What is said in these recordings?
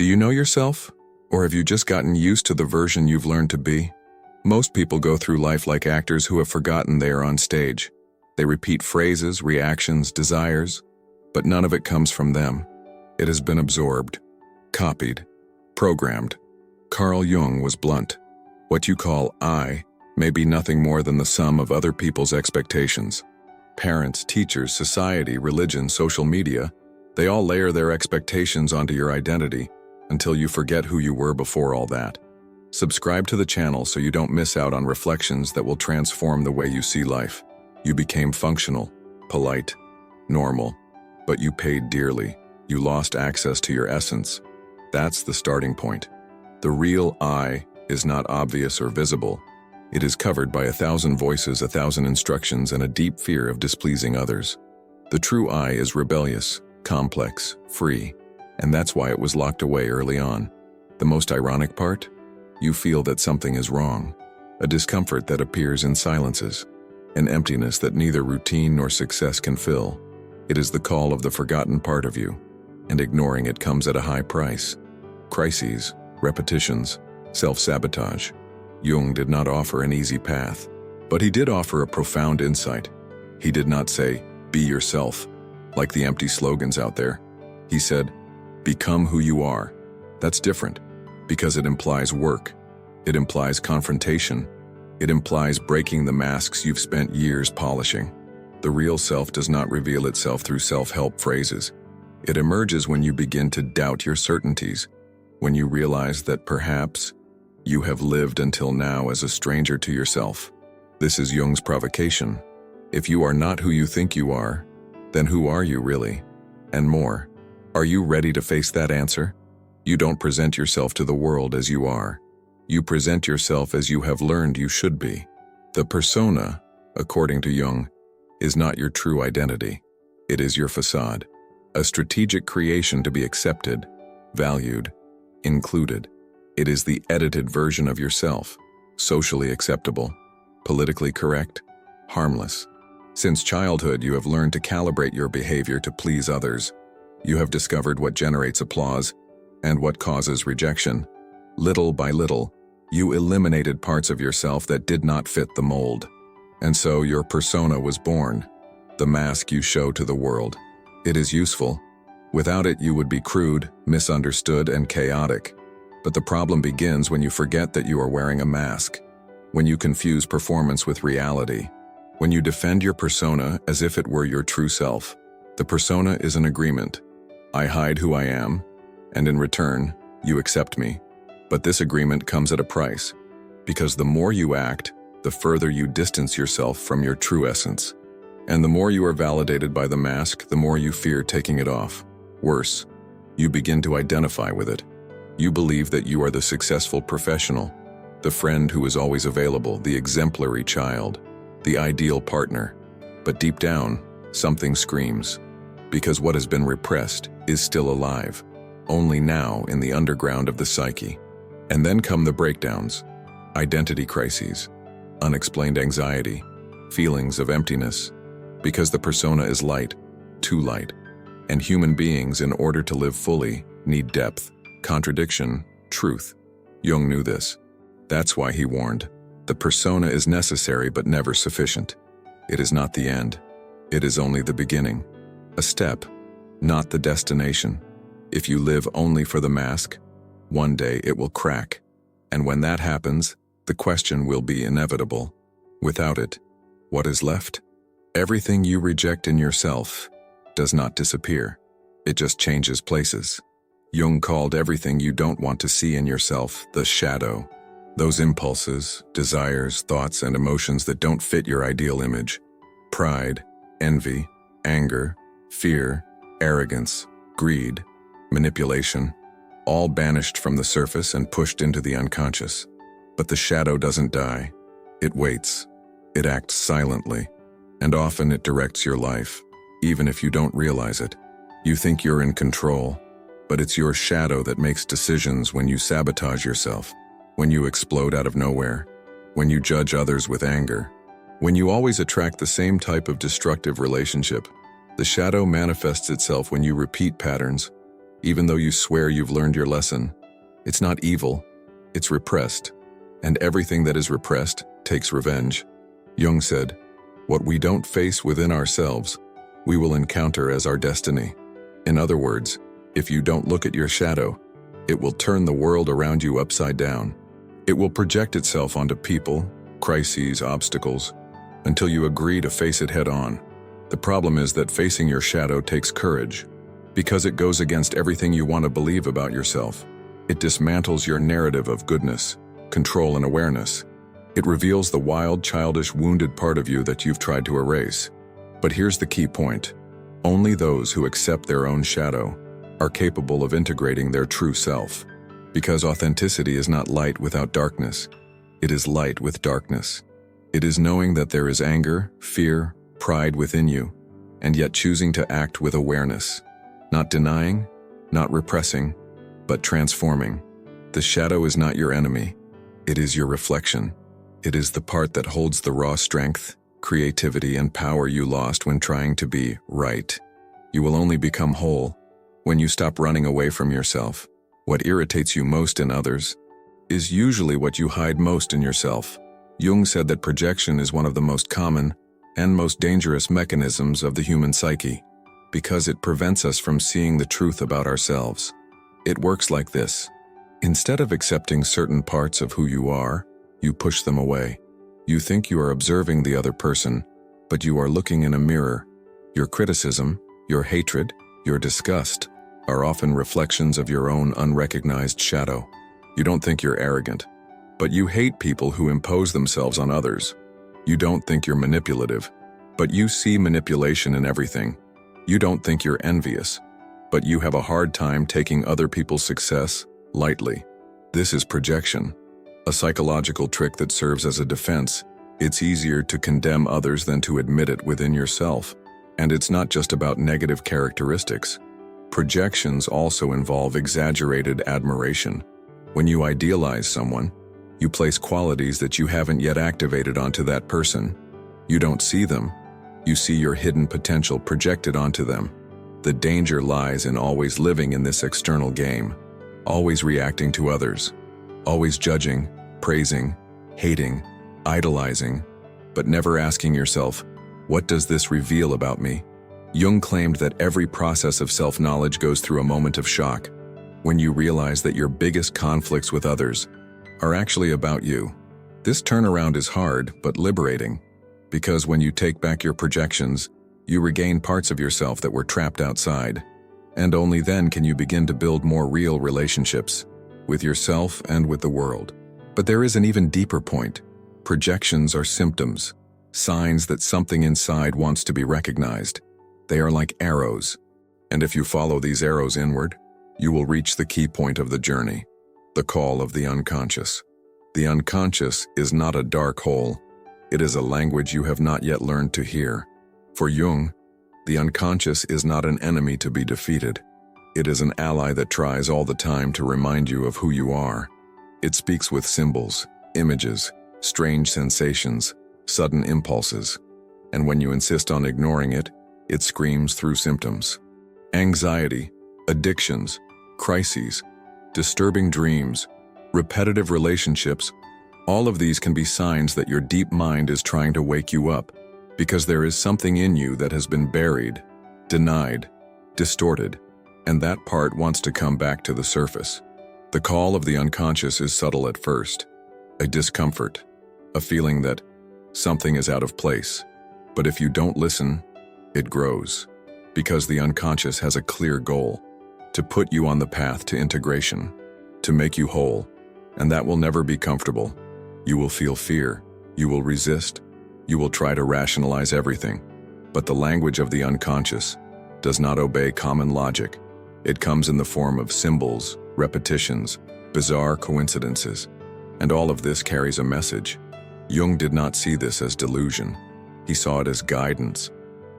Do you know yourself? Or have you just gotten used to the version you've learned to be? Most people go through life like actors who have forgotten they are on stage. They repeat phrases, reactions, desires, but none of it comes from them. It has been absorbed, copied, programmed. Carl Jung was blunt. What you call I may be nothing more than the sum of other people's expectations. Parents, teachers, society, religion, social media, they all layer their expectations onto your identity until you forget who you were before all that. Subscribe to the channel so you don't miss out on reflections that will transform the way you see life. You became functional, polite, normal, but you paid dearly. You lost access to your essence. That's the starting point. The real I is not obvious or visible. It is covered by 1,000 voices, 1,000 instructions, and a deep fear of displeasing others. The true I is rebellious, complex, free, and that's why it was locked away early on. The most ironic part? You feel that something is wrong, a discomfort that appears in silences, an emptiness that neither routine nor success can fill. It is the call of the forgotten part of you, and ignoring it comes at a high price. Crises, repetitions, self-sabotage. Jung did not offer an easy path, but he did offer a profound insight. He did not say, "Be yourself," like the empty slogans out there. He said, "Become who you are." That's different, because it implies work. It implies confrontation. It implies breaking the masks you've spent years polishing. The real self does not reveal itself through self-help phrases. It emerges when you begin to doubt your certainties, when you realize that perhaps you have lived until now as a stranger to yourself. This is Jung's provocation. If you are not who you think you are, then who are you really? And more, are you ready to face that answer? You don't present yourself to the world as you are. You present yourself as you have learned you should be. The persona, according to Jung, is not your true identity. It is your facade, a strategic creation to be accepted, valued, included. It is the edited version of yourself, socially acceptable, politically correct, harmless. Since childhood, you have learned to calibrate your behavior to please others. You have discovered what generates applause and what causes rejection. Little by little, you eliminated parts of yourself that did not fit the mold. And so your persona was born, the mask you show to the world. It is useful. Without it, you would be crude, misunderstood, and chaotic. But the problem begins when you forget that you are wearing a mask, when you confuse performance with reality, when you defend your persona as if it were your true self. The persona is an agreement. I hide who I am, and in return, you accept me. But this agreement comes at a price, because the more you act, the further you distance yourself from your true essence. And the more you are validated by the mask, the more you fear taking it off. Worse, you begin to identify with it. You believe that you are the successful professional, the friend who is always available, the exemplary child, the ideal partner. But deep down, something screams, because what has been repressed is still alive, only now in the underground of the psyche. And then come the breakdowns, identity crises, unexplained anxiety, feelings of emptiness, because the persona is light, too light. And human beings, in order to live fully, need depth, contradiction, truth. Jung knew this. That's why he warned, the persona is necessary but never sufficient. It is not the end. It is only the beginning. A step, not the destination. If you live only for the mask, one day it will crack. And when that happens, the question will be inevitable. Without it, what is left? Everything you reject in yourself does not disappear. It just changes places. Jung called everything you don't want to see in yourself the shadow. Those impulses, desires, thoughts, and emotions that don't fit your ideal image. Pride, envy, anger, fear, arrogance, greed, manipulation, all banished from the surface and pushed into the unconscious. But the shadow doesn't die. It waits. It acts silently. And often it directs your life, even if you don't realize it. You think you're in control, but it's your shadow that makes decisions when you sabotage yourself, when you explode out of nowhere, when you judge others with anger, when you always attract the same type of destructive relationship. The shadow manifests itself when you repeat patterns, Even though you swear you've learned your lesson, it's not evil, it's repressed. And everything that is repressed takes revenge. Jung said, "What we don't face within ourselves, we will encounter as our destiny." In other words, if you don't look at your shadow, it will turn the world around you upside down. It will project itself onto people, crises, obstacles, until you agree to face it head on. The problem is that facing your shadow takes courage, because it goes against everything you want to believe about yourself. It dismantles your narrative of goodness, control, and awareness. It reveals the wild, childish, wounded part of you that you've tried to erase. But here's the key point. Only those who accept their own shadow are capable of integrating their true self. Because authenticity is not light without darkness. It is light with darkness. It is knowing that there is anger, fear, pride within you, and yet choosing to act with awareness. Not denying, not repressing, but transforming. The shadow is not your enemy. It is your reflection. It is the part that holds the raw strength, creativity, and power you lost when trying to be right. You will only become whole when you stop running away from yourself. What irritates you most in others is usually what you hide most in yourself. Jung said that projection is one of the most common and most dangerous mechanisms of the human psyche, because it prevents us from seeing the truth about ourselves. It works like this. Instead of accepting certain parts of who you are, you push them away. You think you are observing the other person, but you are looking in a mirror. Your criticism, your hatred, your disgust are often reflections of your own unrecognized shadow. You don't think you're arrogant, but you hate people who impose themselves on others. You don't think you're manipulative, but you see manipulation in everything. You don't think you're envious, but you have a hard time taking other people's success lightly. This is projection, a psychological trick that serves as a defense. It's easier to condemn others than to admit it within yourself. And it's not just about negative characteristics. Projections also involve exaggerated admiration. When you idealize someone, you place qualities that you haven't yet activated onto that person. You don't see them. You see your hidden potential projected onto them. The danger lies in always living in this external game, always reacting to others, always judging, praising, hating, idolizing, but never asking yourself, what does this reveal about me? Jung claimed that every process of self-knowledge goes through a moment of shock, when you realize that your biggest conflicts with others are actually about you. This turnaround is hard, but liberating, because when you take back your projections, you regain parts of yourself that were trapped outside, and only then can you begin to build more real relationships with yourself and with the world. But there is an even deeper point. Projections are symptoms, signs that something inside wants to be recognized. They are like arrows, and if you follow these arrows inward, you will reach the key point of the journey, the call of the unconscious. The unconscious is not a dark hole. It is a language you have not yet learned to hear. For Jung, the unconscious is not an enemy to be defeated. It is an ally that tries all the time to remind you of who you are. It speaks with symbols, images, strange sensations, sudden impulses. And when you insist on ignoring it, it screams through symptoms. Anxiety, addictions, crises, disturbing dreams, repetitive relationships, all of these can be signs that your deep mind is trying to wake you up, because there is something in you that has been buried, denied, distorted, and that part wants to come back to the surface. The call of the unconscious is subtle at first, a discomfort, a feeling that something is out of place. But if you don't listen, it grows, because the unconscious has a clear goal, to put you on the path to integration, to make you whole, and that will never be comfortable. You will feel fear, you will resist, you will try to rationalize everything. But the language of the unconscious does not obey common logic. It comes in the form of symbols, repetitions, bizarre coincidences, and all of this carries a message. Jung did not see this as delusion. He saw it as guidance,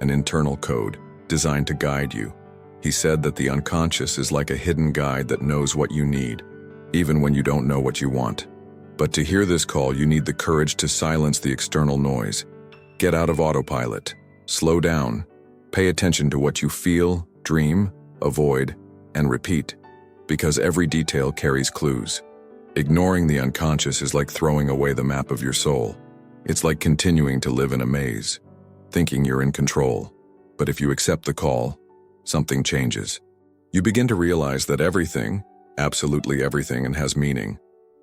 an internal code designed to guide you. He said that the unconscious is like a hidden guide that knows what you need, even when you don't know what you want. But to hear this call, you need the courage to silence the external noise. Get out of autopilot. Slow down. Pay attention to what you feel, dream, avoid, and repeat, because every detail carries clues. Ignoring the unconscious is like throwing away the map of your soul. It's like continuing to live in a maze, thinking you're in control. But if you accept the call, something changes. You begin to realize that everything, absolutely everything, and has meaning,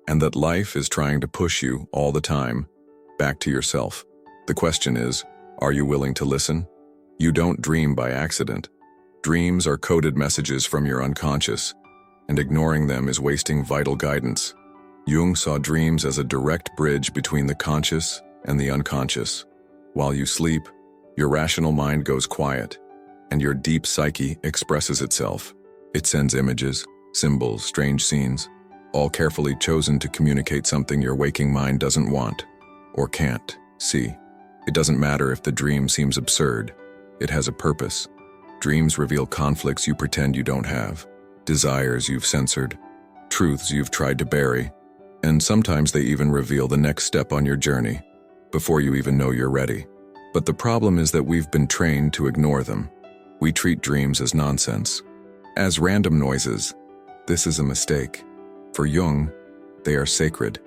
and that life is trying to push you all the time back to yourself. The question is, are you willing to listen? You don't dream by accident. Dreams are coded messages from your unconscious, and ignoring them is wasting vital guidance. Jung saw dreams as a direct bridge between the conscious and the unconscious. While you sleep, your rational mind goes quiet, and your deep psyche expresses itself. It sends images, symbols, strange scenes, all carefully chosen to communicate something your waking mind doesn't want or can't see. It doesn't matter if the dream seems absurd. It has a purpose. Dreams reveal conflicts you pretend you don't have, desires you've censored, truths you've tried to bury, and sometimes they even reveal the next step on your journey before you even know you're ready. But the problem is that we've been trained to ignore them. We treat dreams as nonsense, as random noises. This is a mistake. For Jung, they are sacred.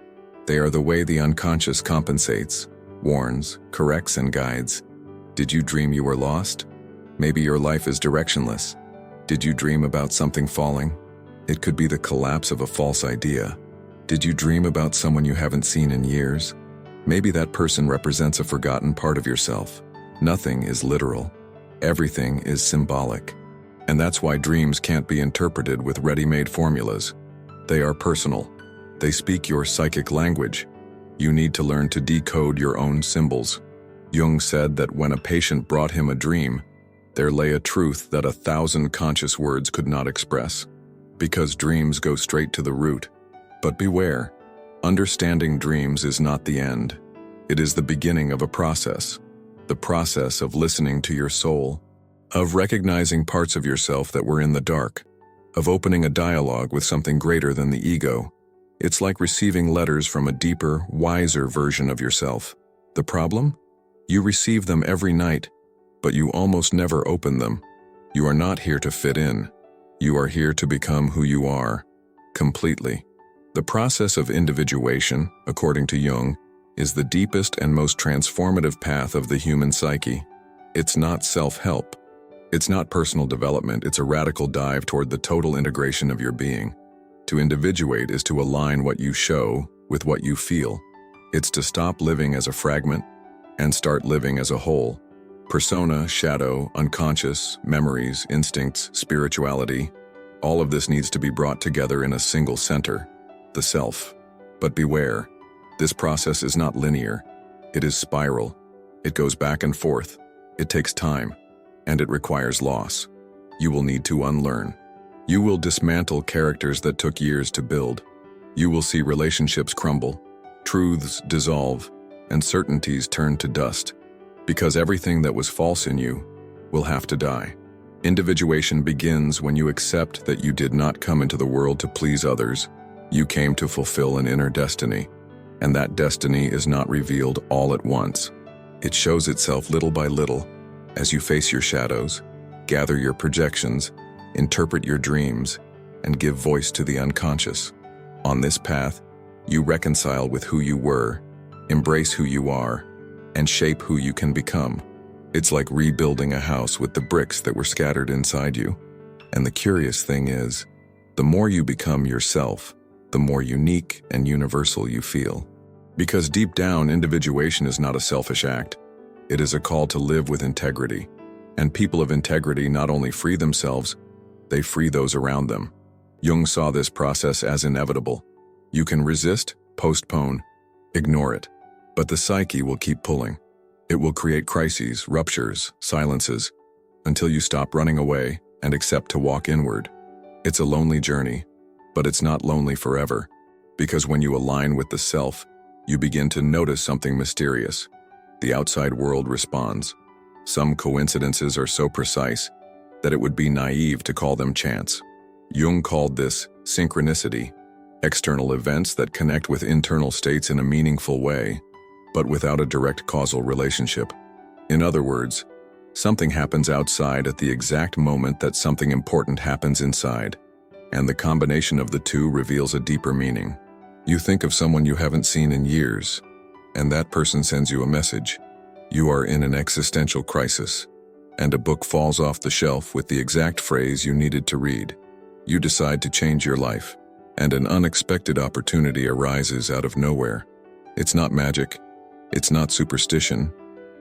They are the way the unconscious compensates, warns, corrects, and guides. Did you dream you were lost? Maybe your life is directionless. Did you dream about something falling? It could be the collapse of a false idea. Did you dream about someone you haven't seen in years? Maybe that person represents a forgotten part of yourself. Nothing is literal. Everything is symbolic. And that's why dreams can't be interpreted with ready-made formulas. They are personal. They speak your psychic language. You need to learn to decode your own symbols. Jung said that when a patient brought him a dream, there lay a truth that 1,000 conscious words could not express. Because dreams go straight to the root. But beware, understanding dreams is not the end. It is the beginning of a process. The process of listening to your soul, of recognizing parts of yourself that were in the dark, of opening a dialogue with something greater than the ego. It's like receiving letters from a deeper, wiser version of yourself. The problem? You receive them every night, but you almost never open them. You are not here to fit in. You are here to become who you are, completely. The process of individuation, according to Jung, is the deepest and most transformative path of the human psyche. It's not self-help. It's not personal development. It's a radical dive toward the total integration of your being. To individuate is to align what you show with what you feel. It's to stop living as a fragment and start living as a whole. Persona, shadow, unconscious, memories, instincts, spirituality, all of this needs to be brought together in a single center, the self. But beware, this process is not linear. It is spiral. It goes back and forth. It takes time, and it requires loss. You will need to unlearn. You will dismantle characters that took years to build. You will see relationships crumble, truths dissolve, and certainties turn to dust. Because everything that was false in you will have to die. Individuation begins when you accept that you did not come into the world to please others. You came to fulfill an inner destiny, and that destiny is not revealed all at once. It shows itself little by little as you face your shadows, gather your projections, interpret your dreams, and give voice to the unconscious. On this path, you reconcile with who you were, embrace who you are, and shape who you can become. It's like rebuilding a house with the bricks that were scattered inside you. And the curious thing is, the more you become yourself, the more unique and universal you feel. Because deep down, individuation is not a selfish act. It is a call to live with integrity. And people of integrity not only free themselves, they free those around them. Jung saw this process as inevitable. You can resist, postpone, ignore it, but the psyche will keep pulling. It will create crises, ruptures, silences, until you stop running away and accept to walk inward. It's a lonely journey, but it's not lonely forever, because when you align with the self, you begin to notice something mysterious. The outside world responds. Some coincidences are so precise that it would be naive to call them chance. Jung called this synchronicity, external events that connect with internal states in a meaningful way, but without a direct causal relationship. In other words, Something happens outside at the exact moment that something important happens inside, and the combination of the two reveals a deeper meaning. You think of someone you haven't seen in years, and that person sends you a message. You are in an existential crisis, and a book falls off the shelf with the exact phrase you needed to read. You decide to change your life, and an unexpected opportunity arises out of nowhere. It's not magic, it's not superstition,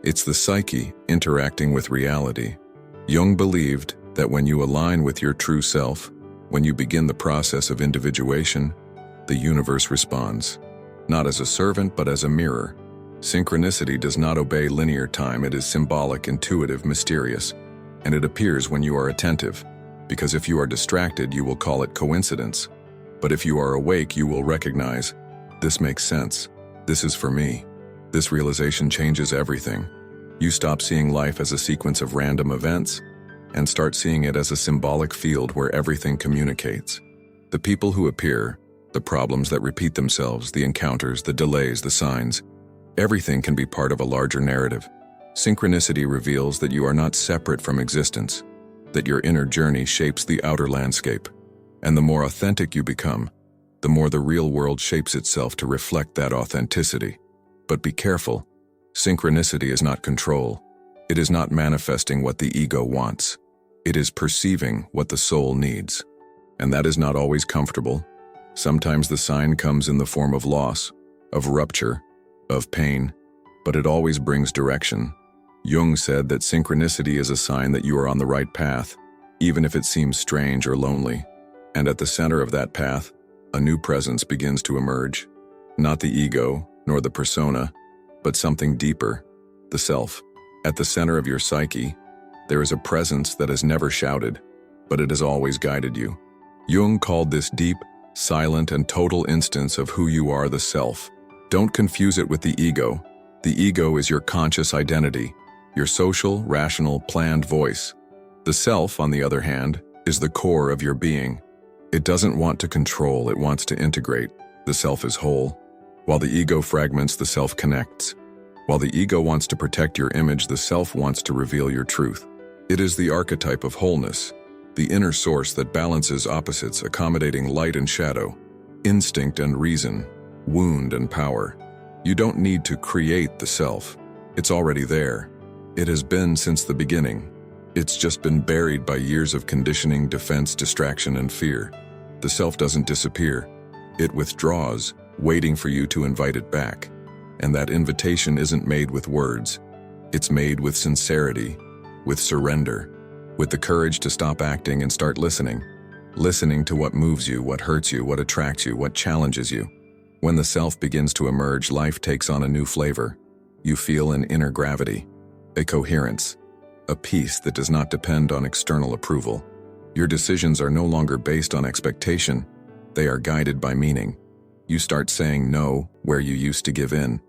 it's the psyche interacting with reality. Jung believed that when you align with your true self, when you begin the process of individuation, the universe responds, not as a servant but as a mirror. Synchronicity does not obey linear time, it is symbolic, intuitive, mysterious, and it appears when you are attentive, because if you are distracted, you will call it coincidence. But if you are awake, you will recognize, this makes sense, this is for me. This realization changes everything. You stop seeing life as a sequence of random events and start seeing it as a symbolic field where everything communicates. The people who appear, the problems that repeat themselves, the encounters, the delays, the signs, everything can be part of a larger narrative. Synchronicity reveals that you are not separate from existence, that your inner journey shapes the outer landscape. And the more authentic you become, the more the real world shapes itself to reflect that authenticity. But be careful. Synchronicity is not control. It is not manifesting what the ego wants. It is perceiving what the soul needs. And that is not always comfortable. Sometimes the sign comes in the form of loss, of rupture, of pain, but it always brings direction. Jung said that synchronicity is a sign that you are on the right path, even if it seems strange or lonely. And at the center of that path, a new presence begins to emerge. Not the ego, nor the persona, but something deeper, the self. At the center of your psyche, there is a presence that has never shouted, but it has always guided you. Jung called this deep, silent, and total instance of who you are, the self. Don't confuse it with the ego. The ego is your conscious identity, your social, rational, planned voice. The self, on the other hand, is the core of your being. It doesn't want to control, it wants to integrate. The self is whole. While the ego fragments, the self connects. While the ego wants to protect your image, the self wants to reveal your truth. It is the archetype of wholeness, the inner source that balances opposites, accommodating light and shadow, instinct and reason, wound and power. You don't need to create the self. It's already there. It has been since the beginning. It's just been buried by years of conditioning, defense, distraction, and fear. The self doesn't disappear. It withdraws, waiting for you to invite it back. And that invitation isn't made with words. It's made with sincerity, with surrender, with the courage to stop acting and start listening. Listening to what moves you, what hurts you, what attracts you, what challenges you. When the self begins to emerge, life takes on a new flavor. You feel an inner gravity, a coherence, a peace that does not depend on external approval. Your decisions are no longer based on expectation. They are guided by meaning. You start saying no where you used to give in.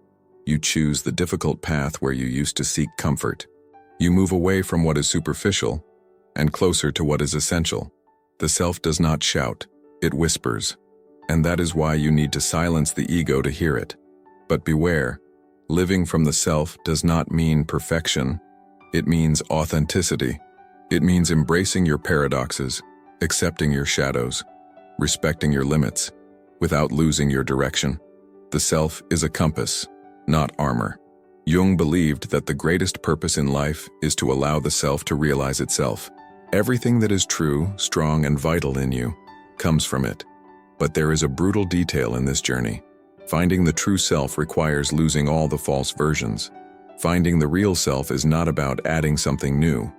You choose the difficult path where you used to seek comfort. You move away from what is superficial and closer to what is essential. The self does not shout, it whispers. And that is why you need to silence the ego to hear it. But beware, living from the self does not mean perfection. It means authenticity. It means embracing your paradoxes, accepting your shadows, respecting your limits, without losing your direction. The self is a compass, not armor. Jung believed that the greatest purpose in life is to allow the self to realize itself. Everything that is true, strong, and vital in you comes from it. But there is a brutal detail in this journey. Finding the true self requires losing all the false versions. Finding the real self is not about adding something new.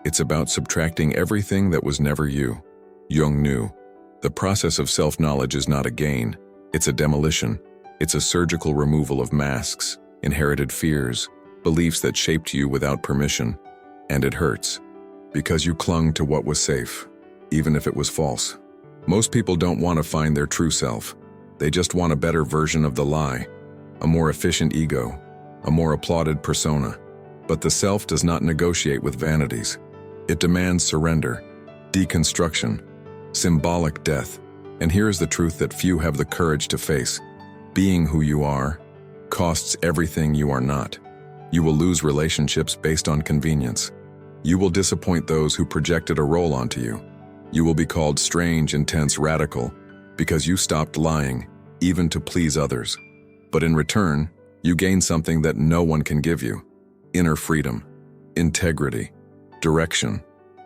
It's about subtracting everything that was never you. Jung knew. The process of self-knowledge is not a gain. It's a demolition. It's a surgical removal of masks, inherited fears, beliefs that shaped you without permission. And it hurts, because you clung to what was safe, even if it was false. Most people don't want to find their true self. They just want a better version of the lie, a more efficient ego, a more applauded persona. But the self does not negotiate with vanities. It demands surrender, deconstruction, symbolic death. And here is the truth that few have the courage to face. Being who you are costs everything you are not. You will lose relationships based on convenience, You will disappoint those who projected a role onto you. You will be called strange, intense, radical, because you stopped lying, even to please others. But in return, you gain something that no one can give you: inner freedom, integrity, direction.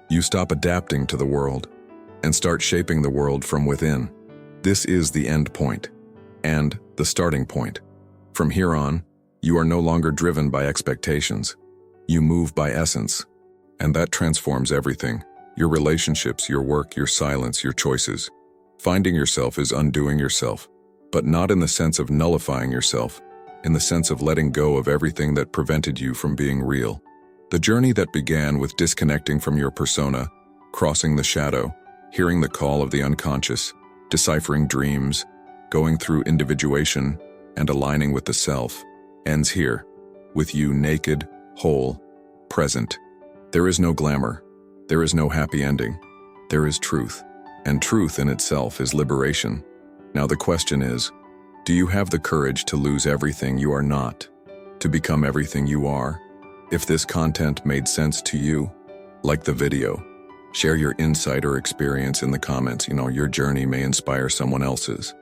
You stop adapting to the world and start shaping the world from within. This is the end point and the starting point. From here on, you are no longer driven by expectations. You move by essence, and that transforms everything: your relationships, your work, your silence, your choices. Finding yourself is undoing yourself, but not in the sense of nullifying yourself, in the sense of letting go of everything that prevented you from being real. The journey that began with disconnecting from your persona, crossing the shadow, hearing the call of the unconscious, deciphering dreams, going through individuation, and aligning with the self, ends here, with you naked, whole, present. There is no glamour. There is no happy ending. There is truth, and truth in itself is liberation. Now the question is, do you have the courage to lose everything you are not, to become everything you are? If this content made sense to you, like the video. Share your insight or experience in the comments. Your journey may inspire someone else's.